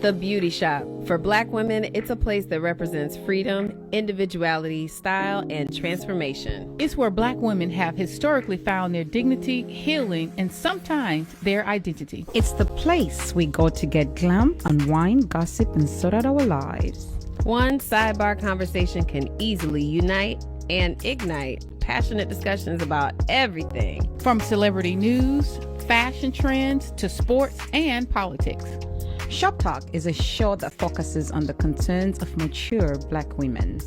The Beauty Shop. For Black women, it's a place that represents freedom, individuality, style, and transformation. It's where Black women have historically found their dignity, healing, and sometimes their identity. It's the place we go to get glam, unwind, gossip, and sort out our lives. One sidebar conversation can easily unite and ignite passionate discussions about everything. From celebrity news, fashion trends, to sports and politics. Shop Talk is a show that focuses on the concerns of mature Black women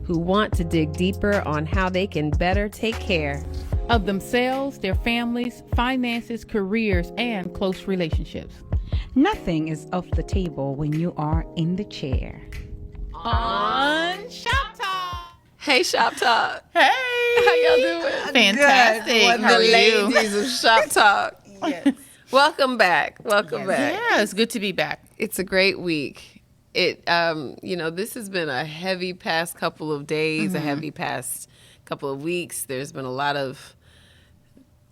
who want to dig deeper on how they can better take care of themselves, their families, finances, careers, and close relationships. Nothing is off the table when you are in the chair. On Shop Talk. Hey, Shop Talk. Hey. How y'all doing? Fantastic. How are you? Ladies of Shop Talk. Yes. Welcome back. Welcome back. Yeah, it's good to be back. It's a great week. This has been a heavy past couple of days, a heavy past couple of weeks. There's been a lot of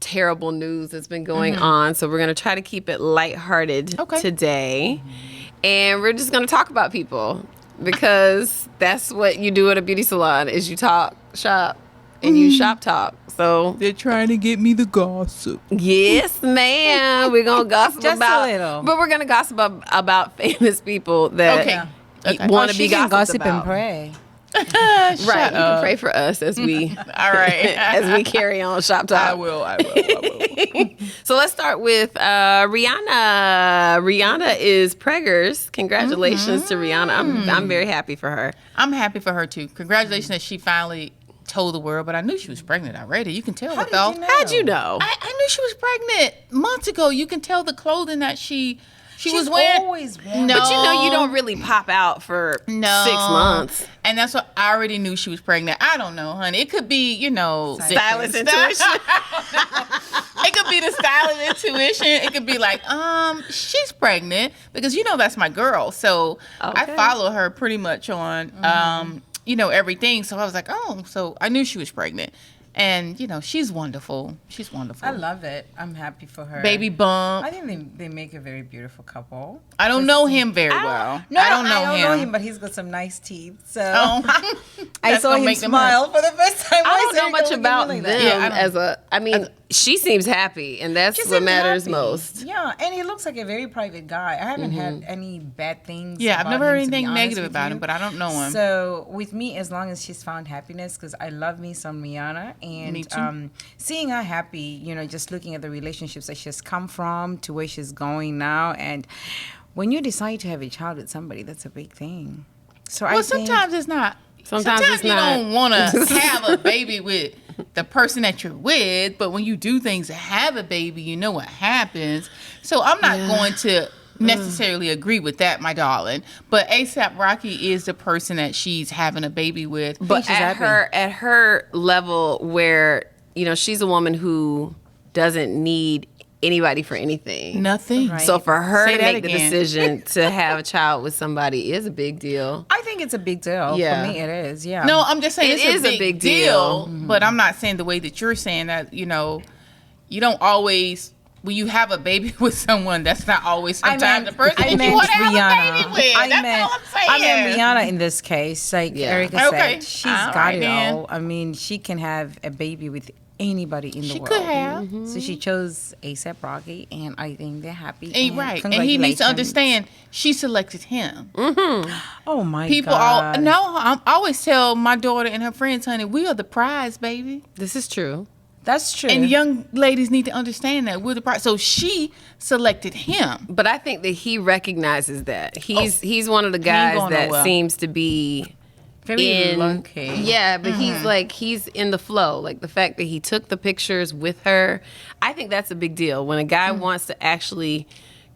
terrible news that's been going on. So we're going to try to keep it lighthearted today. And we're just going to talk about people because that's what you do at a beauty salon is you talk shop and you shop talk. So they're trying to get me the gossip. Yes, ma'am. We're gonna gossip Just about, a little. but we're gonna gossip about famous people that want to be gossiped gossip about. and pray. Right, you can pray for us as we All right. as we carry on Shop Talk. I will. So let's start with Rihanna. Rihanna is preggers. Congratulations to Rihanna. I'm very happy for her. I'm happy for her too. Congratulations that she finally told the world, but I knew she was pregnant already. You can tell it though. How'd you know? I knew she was pregnant months ago. You can tell the clothing that she was wearing. Always wearing. No, But you don't really pop out for 6 months. And that's what I already knew she was pregnant. I don't know, honey. It could be, Stylist intuition. It could be the stylist intuition. It could be like, she's pregnant because that's my girl. So I follow her pretty much on everything. So I was like, so I knew she was pregnant. And, she's wonderful. She's wonderful. I love it. I'm happy for her. Baby bump. I think they make a very beautiful couple. I don't know him very well. I don't know him. But he's got some nice teeth. So I saw him smile for the first time. I don't know much about them Yeah, she seems happy, and that's what matters most. Yeah, and he looks like a very private guy. I haven't had any bad things. Yeah, I've about never heard him, to be anything honest negative with about you. him, but I don't know him. So with me, as long as she's found happiness, because I love me some Rihanna, and Me too. seeing her happy, just looking at the relationships that she's come from to where she's going now, and when you decide to have a child with somebody, that's a big thing. So sometimes it's not. Sometimes it's you not. don't want to have a baby with the person that you're with, but when you do things to have a baby, you know what happens. So I'm not going to necessarily agree with that, my darling. But ASAP Rocky is the person that she's having a baby with. But at her level where, she's a woman who doesn't need anybody for anything. Nothing. Right. So for her Say to that make the again. decision to have a child with somebody is a big deal. I think it's a big deal. Yeah. For me, it is. Yeah. No, I'm just saying It it's is a big deal. But I'm not saying the way that you're saying that, you don't always, when you have a baby with someone, that's not always sometimes the person that you want to have a baby with. That's all I'm saying. I meant Rihanna in this case. Like Erica Okay. said, she's All got right, it then. all. I mean, she can have a baby with anybody in the She world. could have. So she chose ASAP Rocky, and I think they're happy. And right. And he needs to understand she selected him. Oh my People God. I always tell my daughter and her friends, honey, we are the prize, baby. This is true. That's true. And young ladies need to understand that we're the prize. So she selected him. But I think that he recognizes that. He's one of the guys going that nowhere. seems to be very low-key. Yeah, but he's in the flow. Like the fact that he took the pictures with her, I think that's a big deal. When a guy wants to actually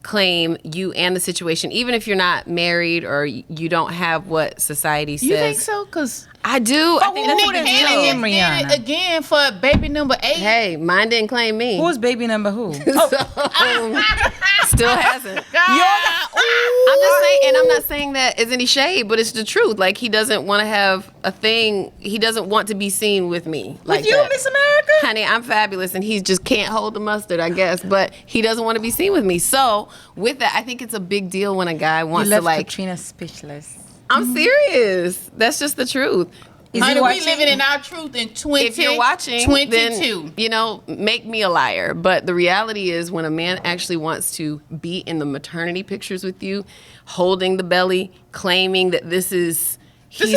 claim you and the situation, even if you're not married or you don't have what society says. You think so? Because I do. I think that's a who big didn't deal. claim Rihanna? again for baby number 8. Hey, mine didn't claim me. Who's baby number who? Still hasn't. I'm I'm just saying, And I'm not saying that as any shade, but it's the truth. Like, he doesn't want to have a thing. He doesn't want to be seen with me. Like with you, that. Miss America? Honey, I'm fabulous, and he just can't hold the mustard, I guess. But he doesn't want to be seen with me. So with that, I think it's a big deal when a guy wants You to, left like, Katrina speechless. I'm serious. That's just the truth. Is Honey, he we watching? living in our truth in 2022. If you're watching, then, you know, make me a liar. But the reality is, when a man actually wants to be in the maternity pictures with you, holding the belly, claiming that he's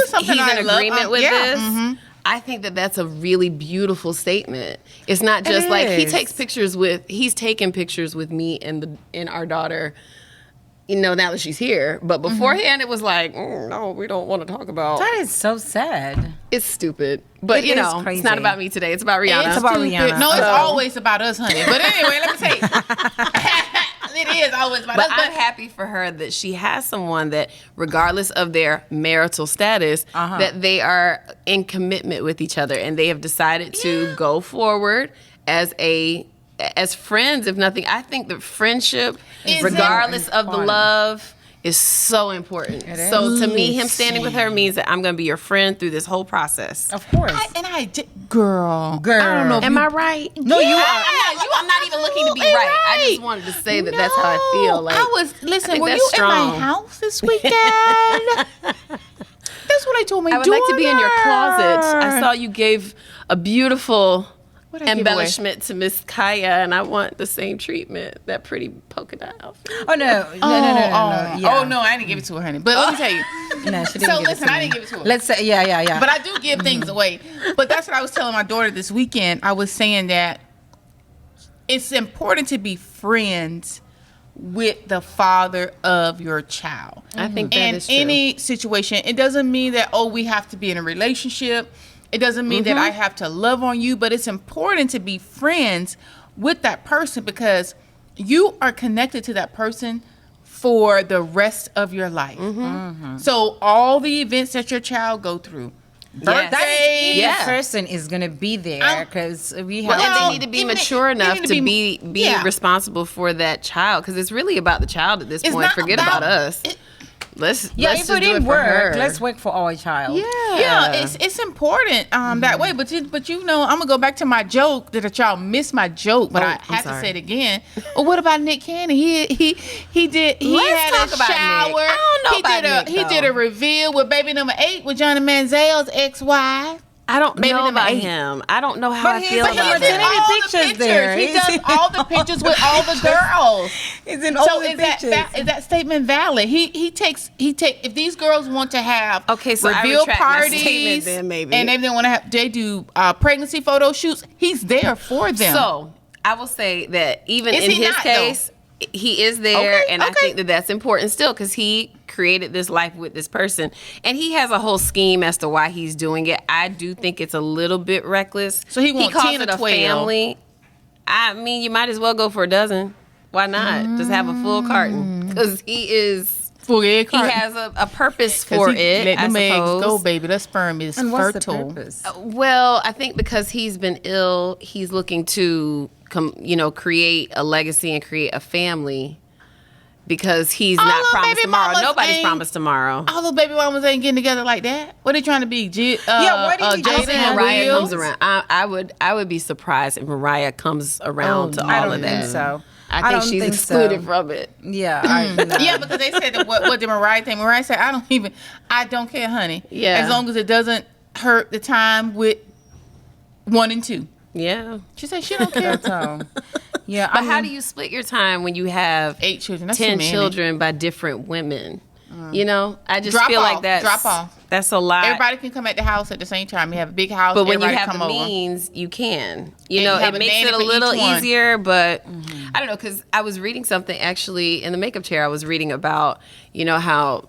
something I in love. agreement with Yeah. this, I think that that's a really beautiful statement. It's not just It like is. he's taken pictures with me and our daughter, you know, now that she's here. But beforehand, it was like, no, we don't want to talk about. That is so sad. It's stupid. But, It you is know, crazy. it's not about me today. It's about Rihanna. It's about Stupid. Rihanna. No, it's always about us, honey. But anyway, let me tell you. It is always about us. But I'm happy for her that she has someone that, regardless of their marital status, that they are in commitment with each other, and they have decided to go forward as friends, if nothing. I think that friendship, Is regardless of the important. love, is so important. So to me, him standing with her means that I'm going to be your friend through this whole process. Of course. Girl. Girl. I don't know. Am I right? No, you are. I'm not even looking to be right. I just wanted to say that that's how I feel. Like, listen, think were that's you strong. in my house this weekend? That's what I told my I would daughter. like to be in your closet. I saw you gave a beautiful What'd I give embellishment to Miss Kaya, and I want the same treatment. That pretty polka dot outfit. Oh, no. No. Yeah. Oh, no, I didn't give it to her, honey. But let me tell you. No, she didn't So give it listen, to I me. didn't give it to her. Let's say, yeah. But I do give things away. But that's what I was telling my daughter this weekend. I was saying that it's important to be friends with the father of your child. I think that In is true. any situation, it doesn't mean that, we have to be in a relationship. It doesn't mean that I have to love on you, but it's important to be friends with that person because you are connected to that person for the rest of your life. So all the events that your child go through, Yes. birthdays, Yeah. The person is going to be there because we have. Well, and Well, they need to be even mature they enough need to to be yeah. responsible for that child, because it's really about the child at this It's point. not Forget about- about us. Let's yeah, let's if just it do it didn't for work, her. let's work for our child. Yeah, it's important that way. But you know, I'm gonna go back to my joke that y'all missed my joke, but Oh, I I'm have to sorry. say it again. Well, what about Nick Cannon? He Let's had talk a about Nick. shower. I don't know he about did Nick, he did a reveal with baby number 8 with Johnny Manziel's ex-wife. I don't Baby know number about 8. him. I don't know how But I he's- feel but he about did that. all the pictures there. He does all the pictures with all the girls. It's in all So the is that, pictures. is that statement valid? He takes if these girls want to have Okay, so I reveal retract my parties statement then, maybe. and they want to have they do pregnancy photo shoots, he's there for them. So I will say that even Is in he his not, case, he is there, Okay, and I okay. think that that's important still, because he created this life with this person, and he has a whole scheme as to why he's doing it. I do think it's a little bit reckless. So he wants calls 10 or it a 12. family. I mean, you might as well go for a dozen. Why not? Just have a full carton, because he has a purpose for it. Let I them eggs suppose. go, baby. That sperm is and what's the fertile. purpose? Well, I think because he's been ill, he's looking to create a legacy and create a family, because he's All not the promised baby tomorrow. mamas Nobody's ain't- promised tomorrow. All the baby mamas ain't getting together like that. What are they trying to be? what did he Jason say? and Mariah Will? comes around. I would be surprised if Mariah comes around to all I don't of think that. so. I think don't she's think excluded so. from it. Yeah, no. Yeah, because they said that what did Mariah think? Mariah said, I don't care, honey. Yeah. As long as it doesn't hurt the time with 1 and 2. Yeah. She said she don't care. That's all. Yeah, But how do you split your time when you have 8 children. That's 10 too many. children by different women? You know, I just Drop feel off. like that's Drop off. That's a lot. Everybody can come at the house at the same time. You have a big house. But when you everybody have come the over. means, you can. You And know, you have it a makes nanny it a for each little one. easier, but I don't know, because I was reading something actually in the makeup chair. I was reading about, how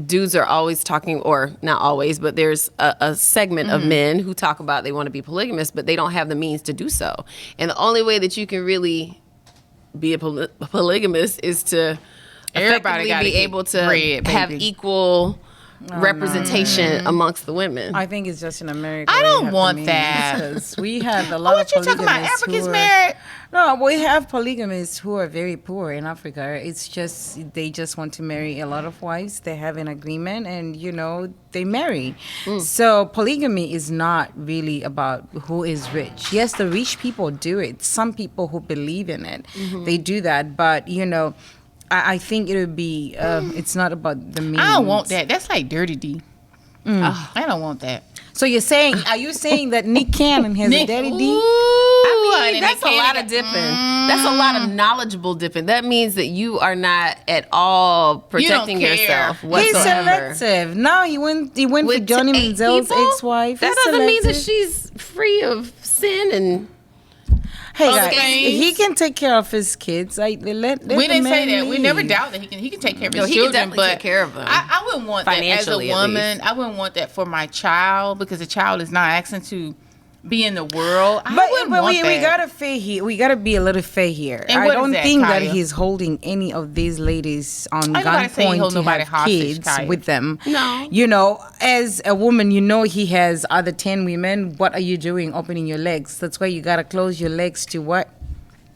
dudes are always talking, or not always, but there's a segment of men who talk about they want to be polygamous, but they don't have the means to do so. And the only way that you can really be a polygamist is to Everybody effectively gotta be get able to bread, have baby. equal representation amongst the women. I think it's just in America. I where you don't have want the means, that. 'cause we have a lot What of you talking about? polygamists Africans who are- married? No, we have polygamists who are very poor in Africa. It's just they just want to marry a lot of wives. They have an agreement, and they marry. So polygamy is not really about who is rich. Yes, the rich people do it. Some people who believe in it, they do that. But I think it would be. It's not about the means. I don't want that. That's like dirty D. I don't want that. So are you saying that Nick Cannon has a daddy D? I mean, that's a lot of dipping. That's a lot of knowledgeable dipping. That means that you are not at all protecting yourself whatsoever. He's selective. No, he went for Johnny Manziel's ex-wife. That doesn't mean that she's free of sin and. Hey guys, he can take care of his kids. Let we didn't say that. leave. We never doubt that he can take care of his he children. can definitely but take care of them. I wouldn't want that as a woman. I wouldn't want that for my child because the child is not asking to be in the world. But we gotta fair here. We gotta be a little fair here. And I don't think that Kaya? he's holding any of these ladies on gunpoint to have hostage, kids Kaya. with them. No. As a woman, he has other 10 women. What are you doing opening your legs? That's why you gotta close your legs to what?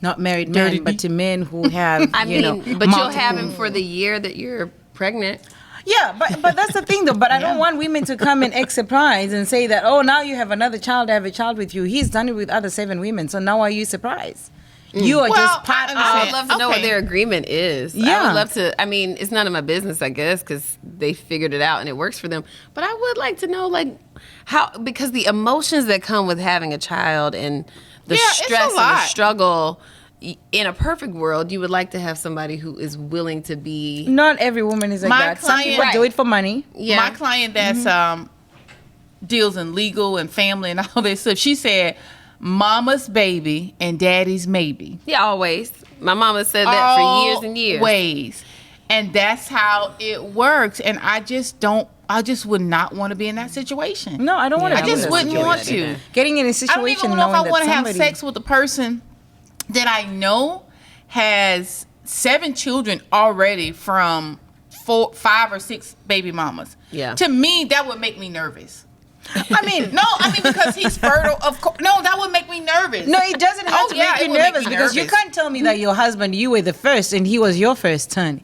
Not married men, but to men who have, but you'll have him for the year that you're pregnant. Yeah, but that's the thing, though. But I don't want women to come and act surprised and say that, oh, now you have another child, I have a child with you. He's done it with other 7 women, so now are you surprised? You are just part of I would love to know what their agreement is. Yeah. I would love to. I mean, it's none of my business, I guess, because they figured it out and it works for them. But I would like to know, because the emotions that come with having a child and the stress and the struggle. In a perfect world, you would like to have somebody who is willing to be. Not every woman is like that. Some people do it for money. Yeah. My client that's deals in legal and family and all this stuff, she said, mama's baby and daddy's maybe. Yeah, always. My mama said that for years and years. Always. And that's how it works. And I just would not want to be in that situation. No, I don't want to. I just wouldn't want to. Getting in a situation, I don't even know if I want to have sex with a person that I know has 7 children already from 4, 5 or 6 baby mamas. Yeah. To me, that would make me nervous. Because he's fertile. Of course, no, that would make me nervous. No, it doesn't have to make you nervous because you can't tell me that your husband, you were the first, and he was your first, honey.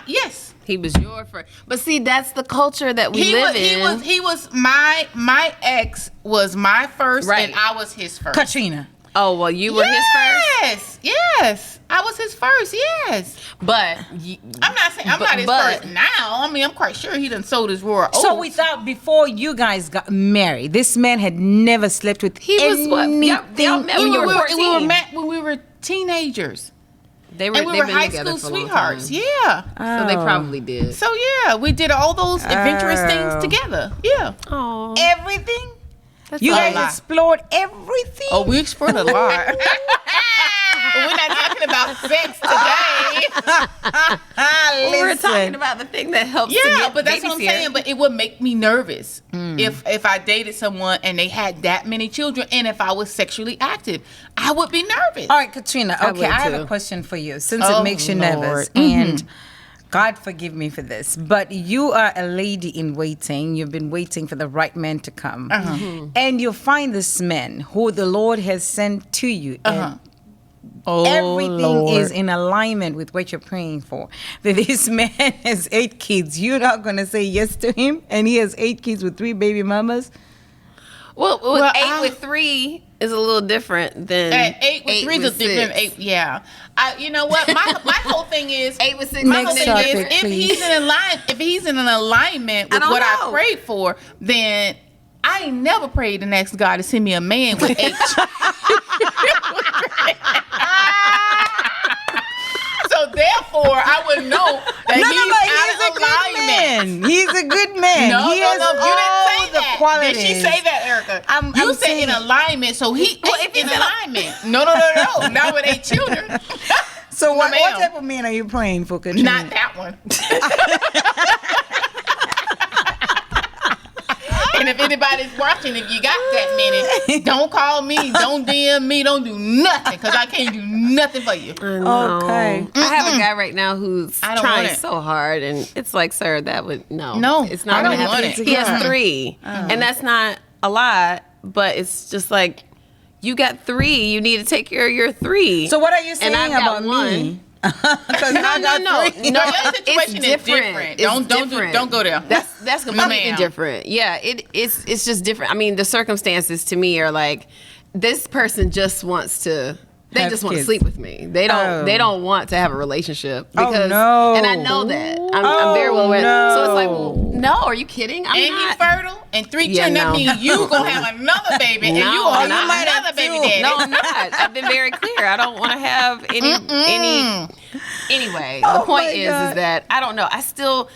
Yes. He was your first. But see, that's the culture that we live in. He was my ex was my first, right. And I was his first. Katrina. Oh, well, you were his first? Yes. I was his first, yes. But I'm not saying I'm not his first now. I mean, I'm quite sure he done sold his royal oats. So before you guys got married, this man had never slept with anything. Y'all met when you were 14. We were met when we were teenagers. We were high school sweethearts. Yeah. So they probably did. So yeah, we did all those adventurous things together. Yeah. Oh. Everything? That's you guys explored everything? Oh, we explored a lot. We're not talking about sex today. We're talking about the thing that helps. Yeah, but that's what I'm saying. But it would make me nervous if I dated someone and they had that many children, and if I was sexually active, I would be nervous. All right, Katrina. Okay, I have a question for you. Since it makes you nervous, and God forgive me for this, but you are a lady in waiting. You've been waiting for the right man to come, and you find this man who the Lord has sent to you, and everything is in alignment with what you're praying for. That this man has 8 kids. You're not going to say yes to him, and he has 8 kids with 3 baby mamas. Well, 8 with 3 is a little different than 8 with 3 is different. 8, yeah. You know what? My whole thing is 8 with 6. My whole thing is if he's in an alignment with what I prayed for, then I ain't never prayed and asked God to send me a man with 8. So therefore, I would know that he's out of alignment. He's a good man. No, he has you didn't say that. Qualities. Did she say that, Erica? You said in alignment, so if in alignment. No, not with 8 children. So what type of man are you praying for, Katrina? Not that one. And if anybody's watching, if you got that many, don't call me, don't DM me, don't do nothing, because I can't do nothing for you. Okay. I have a guy right now who's trying so hard, and it's like, sir, that would, no, it's not going to to happen. He has 3, and that's not a lot, but it's just like, you got 3. You need to take care of your 3. So what are you saying and I've got about 1. Me? No. Your situation is different. Don't go there. That's completely different. Yeah, it's just different. I mean, the circumstances to me are like, this person just wants to. They just want to sleep with me. They don't want to have a relationship because and I know that. I'm very well aware. So it's like, well, no, are you kidding? He's fertile and 3 children. That means you gonna have another baby and you might have another baby daddy. No, I'm not. I've been very clear. I don't want to have any anyway, the point is that I don't know. I still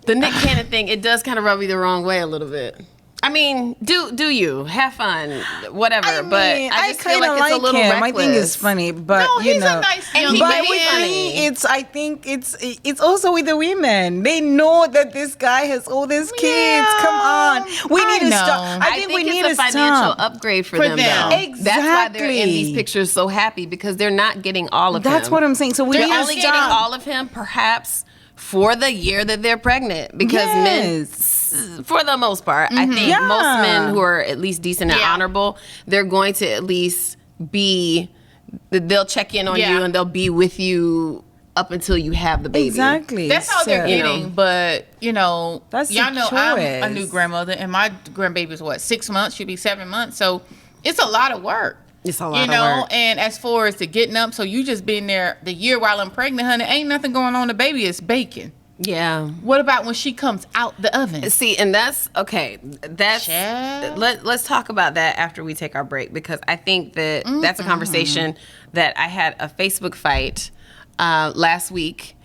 the Nick Cannon thing, it does kind of rub me the wrong way a little bit. I mean, do you have fun, whatever? But I just feel like it's a little reckless. My thing is funny, but he's a nice young man. With me, I think it's also with the women. They know that this guy has all these kids. Come on, we need to stop. I think we need a financial upgrade for them. Though. Exactly. That's why they're in these pictures so happy because they're not getting all of him. That's what I'm saying. So they're only getting all of him, perhaps for the year that they're pregnant, because men. For the most part, I think most men who are at least decent and honorable, they're going to at least they'll check in on you and they'll be with you up until you have the baby. Exactly. That's how they're getting. But, that's y'all know I'm a new grandmother and my grandbaby is 6 months? She'll be 7 months. So it's a lot of work. It's a lot of work. And as far as the getting up, so you just been there the year while I'm pregnant, honey, ain't nothing going on. The baby is baking. Yeah. What about when she comes out the oven? See, and that's okay. Let's talk about that after we take our break, because I think that that's a conversation that I had a Facebook fight last week.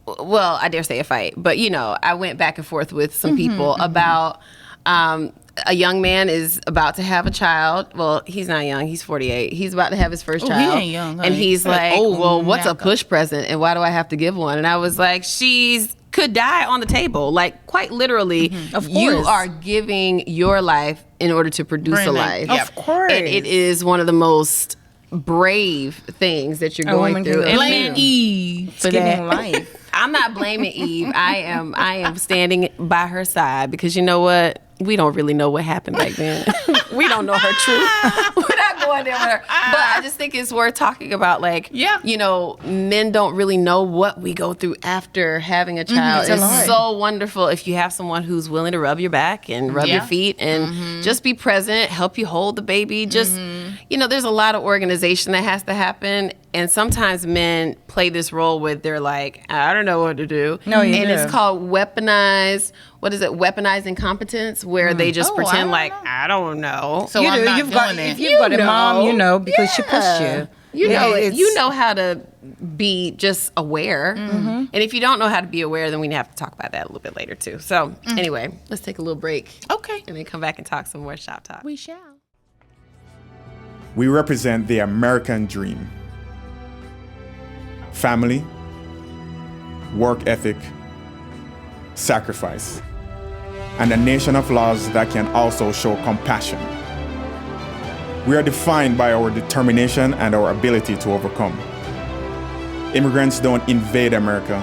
Well, I dare say a fight, but I went back and forth with some people about a young man is about to have a child. Well, he's not young. He's 48. He's about to have his first child. He ain't young. And he's like, well, what's a push present? And why do I have to give one? And I was like, she's could die on the table. Like, quite literally, you are giving your life in order to produce a life. Of course. And it is one of the most brave things that you're going through. And blame Eve for that life. I'm not blaming Eve. I am standing by her side, because you know what? We don't really know what happened back then. We don't know her truth. We're not going there with her. But I just think it's worth talking about, men don't really know what we go through after having a child. It's so wonderful if you have someone who's willing to rub your back and rub your feet and just be present, help you hold the baby. Just, there's a lot of organization that has to happen. And sometimes men play this role with, they're like, I don't know what to do. And it's called weaponized incompetence, where they just pretend I don't know. So you've got a mom, because she pushed you. You know how to be just aware. And if you don't know how to be aware, then we have to talk about that a little bit later too. So anyway, let's take a little break. Okay. And then come back and talk some more Shop Talk. We shall. We represent the American dream. Family, work ethic, sacrifice, and a nation of laws that can also show compassion. We are defined by our determination and our ability to overcome. Immigrants don't invade America,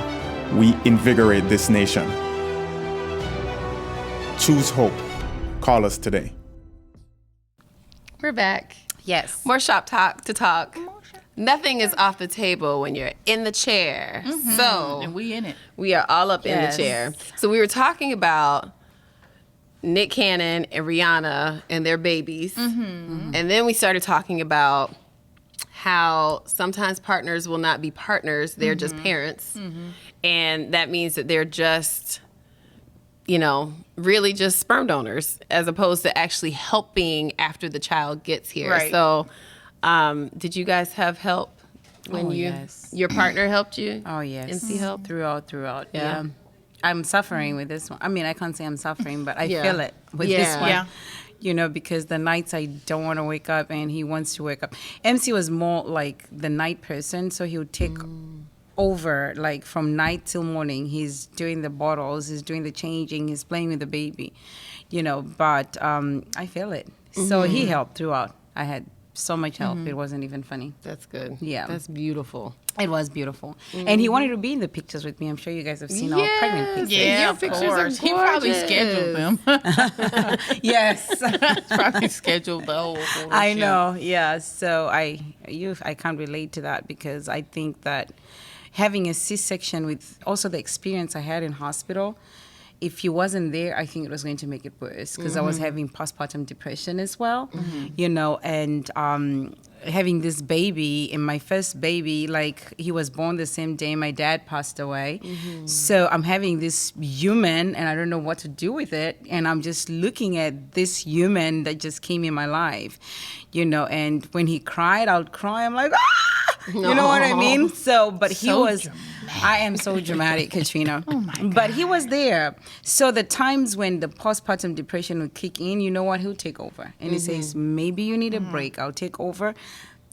we invigorate this nation. Choose hope. Call us today. We're back. Yes. More Shop Talk to talk. Nothing is off the table when you're in the chair. So, and we in it. We are all up in the chair. So we were talking about Nick Cannon and Rihanna and their babies. And then we started talking about how sometimes partners will not be partners. They're just parents. And that means that they're just, really just sperm donors, as opposed to actually helping after the child gets here. Right. So did you guys have help when your partner helped you? Oh, yes. MC help? Throughout. Yeah. I'm suffering with this one. I mean, I can't say I'm suffering, but I feel it with this one. Yeah. Because the nights I don't want to wake up and he wants to wake up. MC was more like the night person, so he would take over, like from night till morning. He's doing the bottles, he's doing the changing, he's playing with the baby, but I feel it. So he helped throughout. I had so much help. It wasn't even funny. That's good. Yeah. That's beautiful. It was beautiful. And he wanted to be in the pictures with me. I'm sure you guys have seen our pregnant pictures. Yeah, Your of pictures are course. He probably gorgeous. scheduled them. Yes. Probably scheduled the whole photo I shoot. know. Yeah. So I can't relate to that because I think that having a C-section with also the experience I had in hospital, if he wasn't there, I think it was going to make it worse because I was having postpartum depression as well, you know, and having this baby, and my first baby, like he was born the same day my dad passed away. So I'm having this human and I don't know what to do with it. And I'm just looking at this human that just came in my life, you know, and when he cried, I would cry. I'm like, ah! You know what I mean? So, but he So was, I am so dramatic, Katrina. Oh my God. But he was there. So the times when the postpartum depression would kick in, you know what? He'll take over. And he says, maybe you need a break. I'll take over.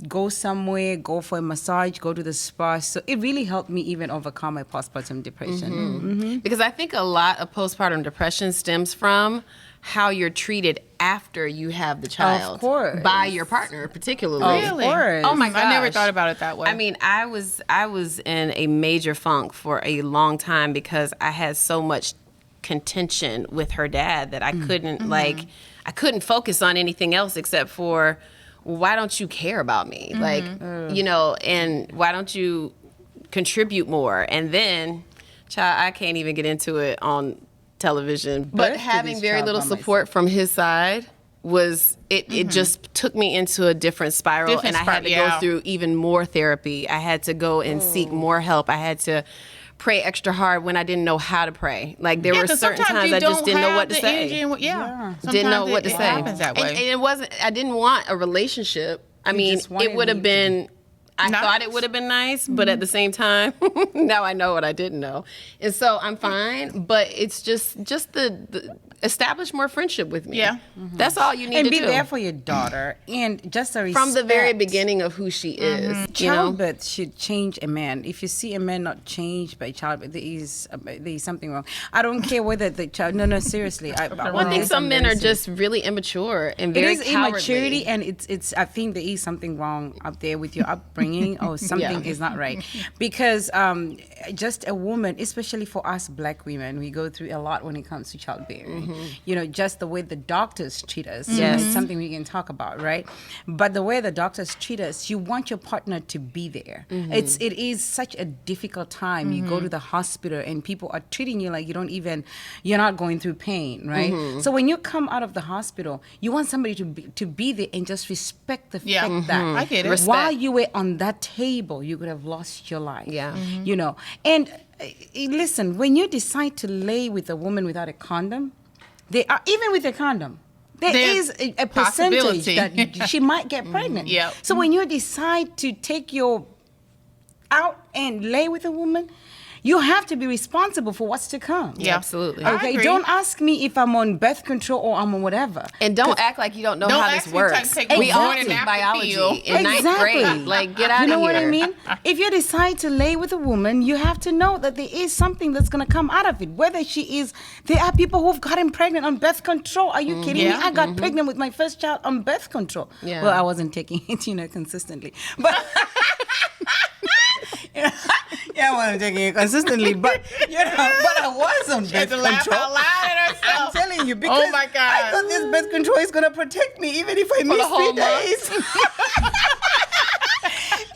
Go somewhere, go for a massage, go to the spa. So it really helped me even overcome my postpartum depression. Because I think a lot of postpartum depression stems from how you're treated after you have the child. Of course. By your partner, particularly. Really? Of course. Oh my gosh. I never thought about it that way. I mean, I was in a major funk for a long time because I had so much contention with her dad that I couldn't I couldn't focus on anything else except for, why don't you care about me? Like, you know, and why don't you contribute more? And then, child, I can't even get into it on television, but Birthed having this very child little by support from his side was it just took me into a different spiral, and I had to go through even more therapy. I had to go and seek more help. I had to pray extra hard when I didn't know how to pray. Like there were 'cause certain sometimes times you I just don't didn't know have what to the say. energy and Didn't know sometimes what to it say. happens that way. And it wasn't, I didn't want a relationship. I mean, just wanted it would have me to- been, I Nice. thought it would have been nice, but at the same time, now I know what I didn't know. And so I'm fine, but it's just the establish more friendship with me. Yeah. That's all you need And to be do. there for your daughter. And just a respect. From the very beginning of who she is. You know? Childbirth should change a man. If you see a man not changed by childbirth, there is something wrong. I don't care whether the child. No, seriously. Well, I think some men are just really immature and It very is cowardly. immaturity, and it's. I think there is something wrong up there with your upbringing, or something is not right. Because just a woman, especially for us Black women, we go through a lot when it comes to childbearing. You know, just the way the doctors treat us. Yes. It's something we can talk about, right? But the way the doctors treat us, you want your partner to be there. It is such a difficult time. You go to the hospital and people are treating you like you're not going through pain, right? So when you come out of the hospital, you want somebody to be there and just respect the fact that I get it. Respect. while you were on that table, you could have lost your life. Yeah. You know, and listen, when you decide to lay with a woman without a condom, they are, even with a condom, there There's is a percentage possibility. that she might get pregnant. Yep. So when you decide to take your out and lay with a woman, you have to be responsible for what's to come. Yeah. Absolutely. I Okay, agree. don't ask me if I'm on birth control or I'm on whatever. And don't act like you don't know Don't how ask this me to works. take We all Exactly. took biology Pill. in ninth grade. Like, get out You of here. know what I mean? If you decide to lay with a woman, you have to know that there is something that's going to come out of it. Whether she is, there are people who've gotten pregnant on birth control. Are you kidding me? Yeah. I got pregnant with my first child on birth control. Yeah. Well, I wasn't taking it, consistently. But yeah, I wasn't taking it consistently. But but I was on birth to laugh control. out loud at herself. I'm telling you, because Oh my God. I thought this birth control is gonna protect me even if I miss whole 3 days.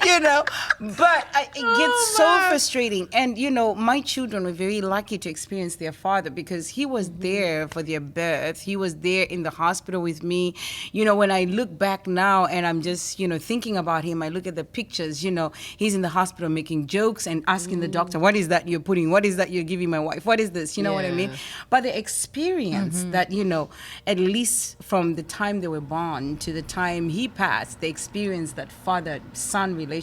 You know, but it gets so frustrating. And, you know, my children were very lucky to experience their father because he was there for their birth. He was there in the hospital with me. You know, when I look back now and I'm just, thinking about him, I look at the pictures, he's in the hospital making jokes and asking the doctor, what is that you're putting? What is that you're giving my wife? What is this? You know what I mean? But the experience that, at least from the time they were born to the time he passed, they experienced that father-son relationship.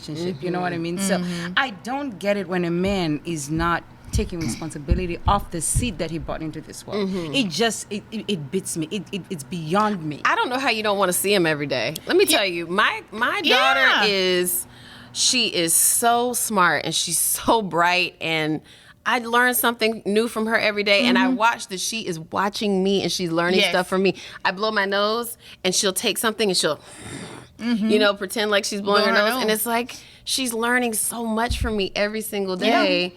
You know what I mean? So I don't get it when a man is not taking responsibility off the seed that he brought into this world. It just, it beats me. It's beyond me. I don't know how you don't want to see him every day. Let me tell you, my daughter she is so smart and she's so bright, and I learn something new from her every day, and I watch that she is watching me and she's learning Yes. stuff from me. I blow my nose and she'll take something and she'll you know, pretend like she's blowing her nose. And it's like, she's learning so much from me every single day.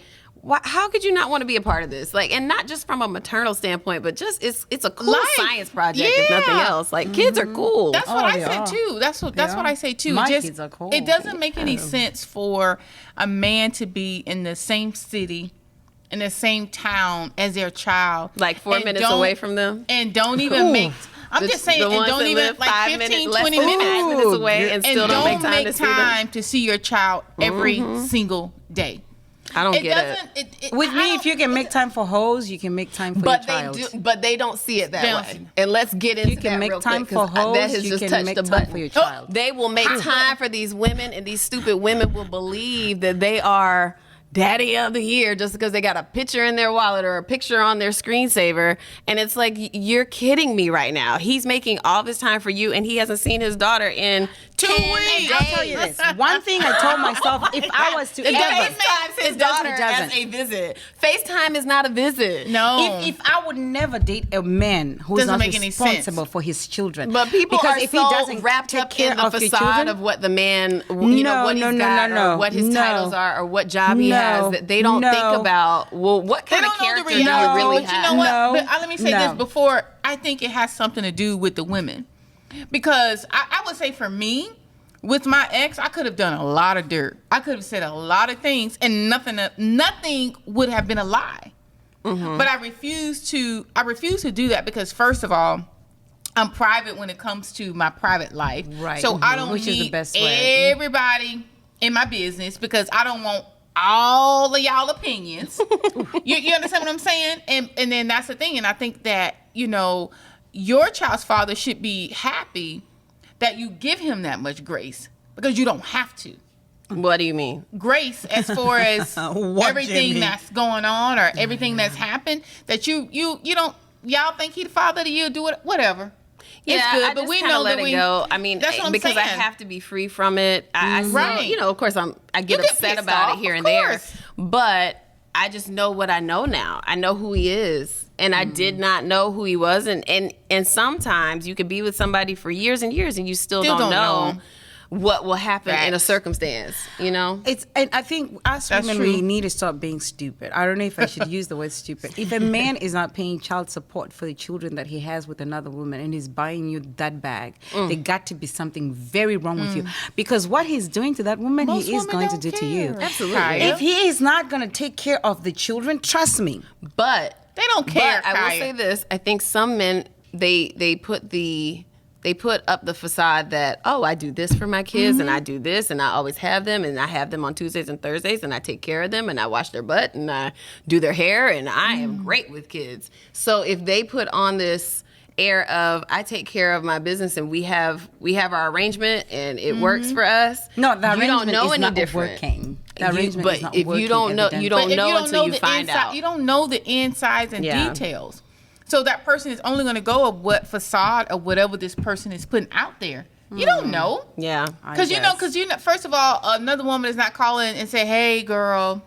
Yeah. How could you not want to be a part of this? Like, and not just from a maternal standpoint, but just it's a cool science project, if nothing else. Like, kids are cool. That's what I said too. That's what I say too. My kids are cool. It doesn't make any sense for a man to be in the same city, in the same town as their child, like 4 minutes away from them, and don't even make. I'm just saying, and don't even like 15, 20 minutes away, and still don't make time to see your child every single day. I don't get it. With me, if you can make time for hoes, you can make time for your child. But they don't see it that way. And let's get into that. You can make real time quick, for hoes. That has you just can touched make the time button. for your child. They will make time for these women, and these stupid women will believe that they are daddy of the year just because they got a picture in their wallet or a picture on their screensaver. And it's like, you're kidding me right now. He's making all this time for you, and he hasn't seen his daughter in 2 weeks. I'll tell you this. One thing I told myself, if I was to FaceTimes his daughter as a visit. FaceTime is not a visit. No. If I would never date a man who's not responsible for his children. But people are if so he doesn't wrapped up in the facade of what the man, you know, what he's got, or what his titles are, or what job he has, that they don't think about, well, what kind of character do you really have? You know what? But let me say this before. I think it has something to do with the women. Because I would say for me, with my ex, I could have done a lot of dirt. I could have said a lot of things, and nothing would have been a lie. Mm-hmm. But I refuse to do that because, first of all, I'm private when it comes to my privut life. Right. So I don't need everybody in my business because I don't want all of y'all opinions. you understand what I'm saying? And then that's the thing. And I think that, you know, your child's father should be happy that you give him that much grace because you don't have to. What do you mean? Grace as far as everything that's going on or everything that's happened that you don't, y'all think he the father to you, do it, whatever. Yeah, it's good, I but we know let it go. I mean, that's what because I'm saying. I have to be free from it. I right. You know, of course, I get upset about it here and there, but I just know what I know now. I know who he is, and I did not know who he was. And sometimes you could be with somebody for years and years, and you still don't know what will happen in a circumstance, you know? And I think us women, we need to stop being stupid. I don't know if I should use the word stupid. If a man is not paying child support for the children that he has with another woman and he's buying you that bag, there got to be something very wrong with you. Because what he's doing to that woman, he is going to do to you. Absolutely. If he is not going to take care of the children, trust me. But they don't care. But I will say this. I think some men, they put up the facade that, oh, I do this for my kids and I do this and I always have them and I have them on Tuesdays and Thursdays and I take care of them and I wash their butt and I do their hair and I am great with kids. So if they put on this air of I take care of my business and we have our arrangement and it works for us, no, the you don't know is any not different. Working. The arrangement but is not if working, you don't know, evidently. you don't know until you find inside, out. You don't know the insides and details. So that person is only going to go of what facade or whatever this person is putting out there. You don't know. Yeah. Because you know, first of all, another woman is not calling and say, hey, girl,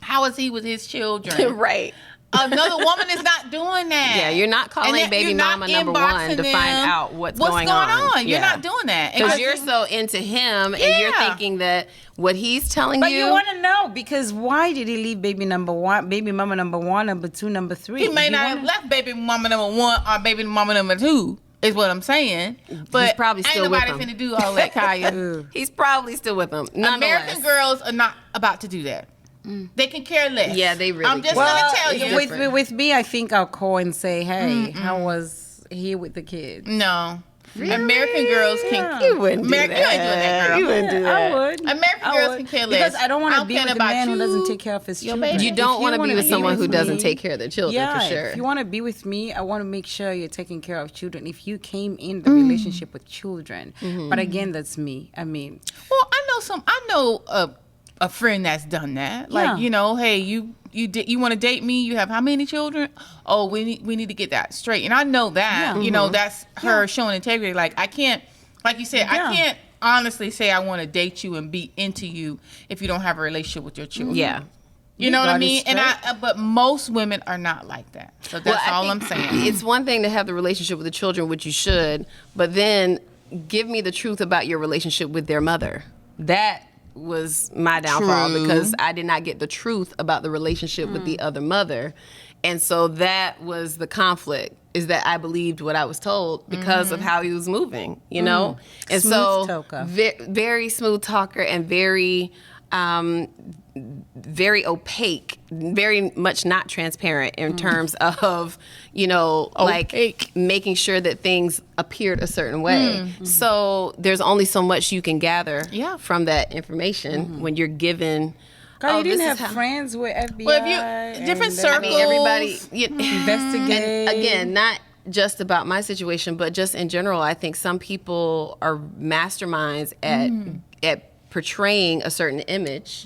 how is he with his children? Right. Another woman is not doing that. Yeah, you're not calling baby mama number one to find out what's going on. You're not doing that. Because you're so into him and you're thinking that what he's telling But you want to know, because why did he leave baby mama number one, number two, number three? He may not have left baby mama number one or baby mama number two, is what I'm saying. But he's probably still ain't nobody finna do all that, Kaya. He's probably still with them. American girls are not about to do that. They can care less. Yeah, they really I'm just going to tell you. With me, I think I'll call and say, hey, how was he with the kids? No. Really? American girls can. You wouldn't do that. You ain't doing that, girl. You wouldn't do that. I would. American girls can care less. Because I don't want to be with a man who doesn't take care of his children. You don't want to be with someone who doesn't take care of their children, for sure. If you want to be with me, I want to make sure you're taking care of children. If you came in the relationship with children. But again, that's me. I mean. Well, I know a friend that's done that. Like, you know, hey, you want to date me? You have how many children? Oh, we need to get that straight. And I know that, you know, that's her showing integrity. Like, I can't, like you said, I can't honestly say I want to date you and be into you if you don't have a relationship with your children. Yeah. You know what I mean? And but most women are not like that. So that's all I'm saying. It's one thing to have the relationship with the children, which you should, but then give me the truth about your relationship with their mother. That was my downfall because I did not get the truth about the relationship with the other mother. And so that was the conflict, is that I believed what I was told because of how he was moving, you know? And Smooth so talker. very smooth talker and very very opaque, very much not transparent in terms of, you know, like making sure that things appeared a certain way. So there's only so much you can gather from that information when you're given. God, you didn't have friends with FBI. Well, if you different circles. I mean, everybody investigate. And again, not just about my situation, but just in general, I think some people are masterminds at portraying a certain image,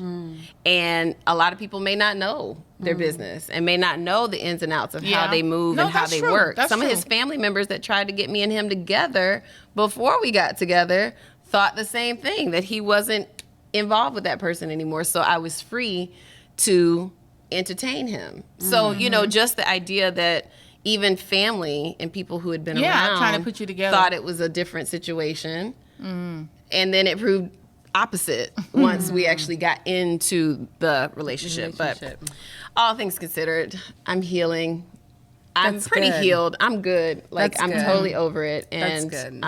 and a lot of people may not know their business and may not know the ins and outs of how they move and how they work. Some of his family members that tried to get me and him together before we got together thought the same thing, that he wasn't involved with that person anymore. So I was free to entertain him. So, you know, just the idea that even family and people who had been around trying to put you together thought it was a different situation. And then it proved opposite once we actually got into the relationship. But all things considered, I'm healing. I'm pretty healed. I'm good. Like, I'm totally over it. And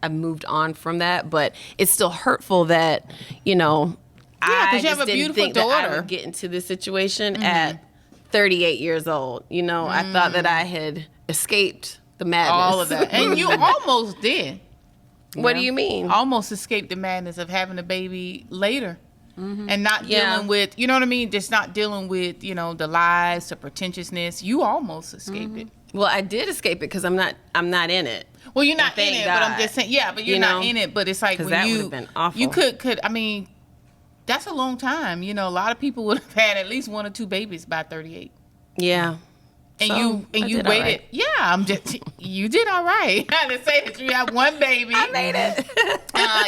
I've moved on from that. But it's still hurtful that, you know, I just didn't think that I would get into this situation at 38 years old. You know, I thought that I had escaped the madness. All of that. And you almost did. What do you mean? Almost escaped the madness of having a baby later. And not dealing with, you know what I mean? Just not dealing with, you know, the lies, the pretentiousness. You almost escaped it. Well, I did escape it because I'm not in it. Well, you're not in it, but I'm just saying, but you're not in it. But it's like when that you, would have been awful. You could, I mean, that's a long time. You know, a lot of people would have had at least 1 or 2 babies by 38. Yeah. And So, you I did waited. all right. Yeah, I'm just. You did all right. I didn't say that you had 1 baby. I made it.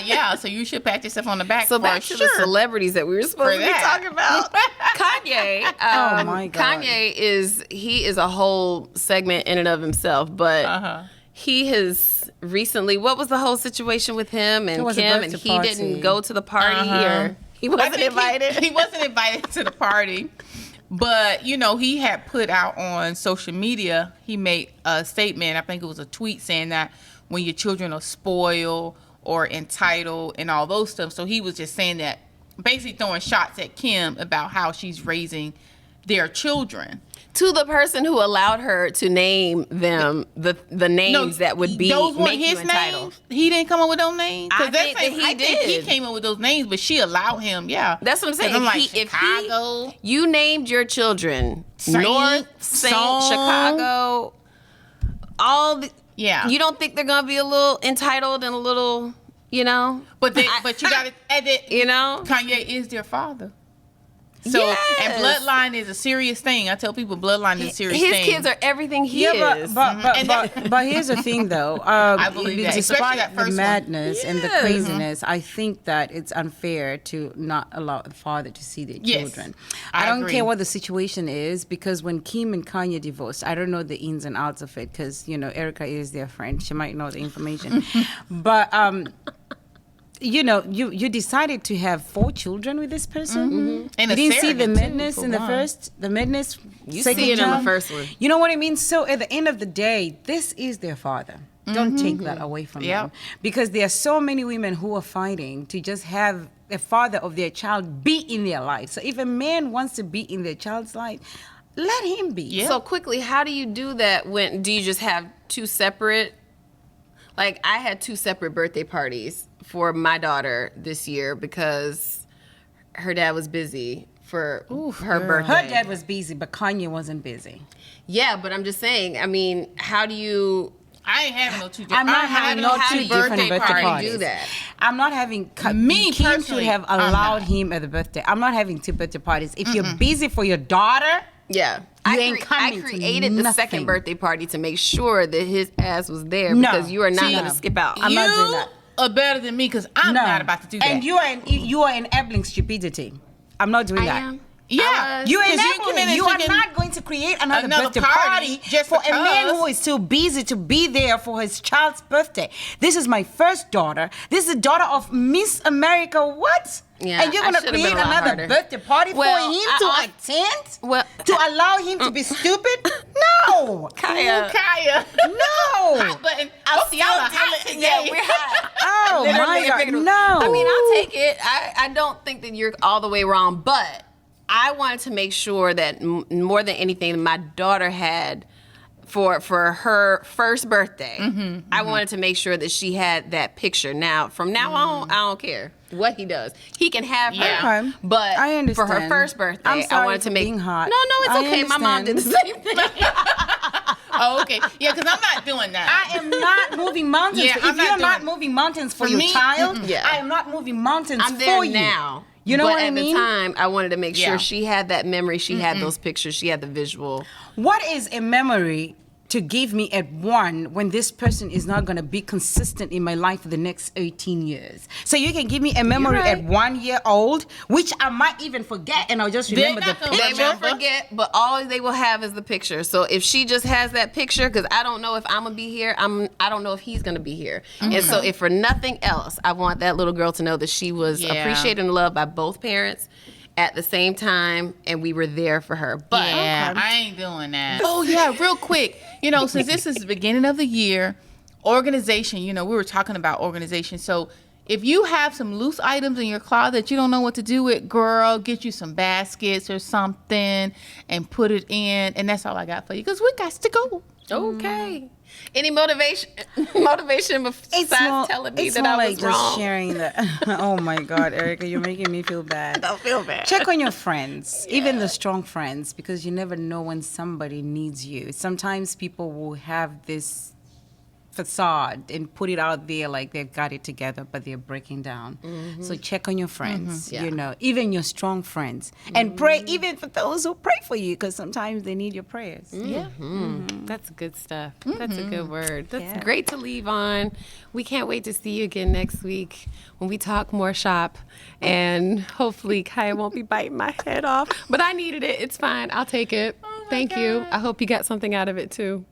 Yeah, so you should pat yourself on the back. So for back to sure. the celebrities that we were supposed to be that. talking about. Kanye. Oh my God. Kanye is a whole segment in and of himself, but he has recently. What was the whole situation with him and was a Kim? And birthday he party. didn't go to the party, or he wasn't invited. He wasn't invited to the party. But, you know, he had put out on social media, he made a statement, I think it was a tweet, saying that when your children are spoiled or entitled and all those stuff. So he was just saying that, basically throwing shots at Kim about how she's raising their children. To the person who allowed her to name them the names that would be those weren't make you his entitled. names. He didn't come up with those names. I think that he I think he did. came up with those names, but she allowed him. Yeah, That's what I'm saying. I'm like, If Chicago, you named your children Saint, North, Saint, Song. Chicago, all the, Yeah. You don't think they're gonna be a little entitled and a little, you know? but you got to edit. You know? Kanye is their father. So Yes. and bloodline is a serious thing. I tell people bloodline is a serious His thing. kids are everything he is. But here's the thing, though. I believe that, especially despite that the first one. madness and the Yes. craziness, I think that it's unfair to not allow the father to see their Yes. children. I I don't agree. care what the situation is, because when Kim and Kanye divorced, I don't know the ins and outs of it, because, you know, Erica is their friend. She might know the information. But, you know, you decided to have 4 children with this person. And You a didn't see the surrogate, too, madness for in the one. first, the madness. You second see it in the child. first one. You know what I mean? So at the end of the day, this is their father. Don't take that away from Yep. them, because there are so many women who are fighting to just have a father of their child be in their life. So if a man wants to be in their child's life, let him be. Yeah. So quickly, how do you do that? Do you just have 2 separate? Like, I had 2 separate birthday parties for my daughter this year because her dad was busy for her birthday. Her dad was busy, but Kanye wasn't busy. Yeah, but I'm just saying. I mean, how do you? I ain't having no 2 I'm not I'm having no no 2 different birthday parties. Do that. I'm not having. Me Kim personally, should have I'm allowed not. him at the birthday. I'm not having 2 birthday parties. If you're busy for your daughter, Yeah, You ain't coming I to created the nothing. second birthday party to make sure that his ass was there No. because you are not See, going to skip out. I'm not doing You that. are better than me because I'm no. not about to do that. And you are enabling stupidity. I'm not doing I that. am. Yeah. I was. You 'Cause you enabling. come in and You are thinking- not going to to create another birthday party just for a because. man who is too busy to be there for his child's birthday. This is my first daughter. This is the daughter of Miss America. What? Yeah, and you're going to create another birthday party for him to attend? Well, to allow him to be stupid? No. Kaya. No. But I'll see y'all hot today. Yeah, we're hot. Oh, my God. No. I mean, I'll take it. I don't think that you're all the way wrong, but I wanted to make sure that more than anything, my daughter had for her first birthday. I wanted to make sure that she had that picture. Now, from now on, I don't care what he does. He can have her. Okay. But I understand. for her first birthday, I'm sorry I wanted to for make being hot. No, it's okay. My mom did the same thing. Oh, okay. Yeah, because I'm not doing that. I am not moving mountains. Yeah, if you're not moving mountains for your me, child, Yeah. I am not moving mountains I'm there for you. now. You know but what I at mean? the time, I wanted to make sure Yeah. she had that memory. She had those pictures. She had the visual. What is a memory to give me at one when this person is not going to be consistent in my life for the next 18 years? So you can give me a memory right. at 1 year old, which I might even forget, and I'll just remember the not gonna They picture. will forget, but all they will have is the picture. So if she just has that picture, because I don't know if I'm gonna be here, I don't know if he's gonna be here. And so if for nothing else, I want that little girl to know that she was appreciated and loved by both parents at the same time, and we were there for her. But Yeah, I ain't doing that. Oh, yeah, real quick. You know, since this is the beginning of the year, organization, you know, we were talking about organization. So if you have some loose items in your closet that you don't know what to do with, girl, get you some baskets or something and put it in. And that's all I got for you, because we got to go. okay. Any motivation besides telling me that I was just wrong? sharing that. Oh my God, Erica, you're making me feel bad. Don't feel bad. Check on your friends, even the strong friends, because you never know when somebody needs you. Sometimes people will have this facade and put it out there like they've got it together, but they're breaking down. So check on your friends, Yeah. you know, even your strong friends, and pray even for those who pray for you, because sometimes they need your prayers. Yeah. That's good stuff. That's a good word. That's great to leave on. We can't wait to see you again next week when we talk more shop. And hopefully Kaya won't be biting my head off. But I needed it. It's fine. I'll take it. Thank you. I hope you got something out of it too.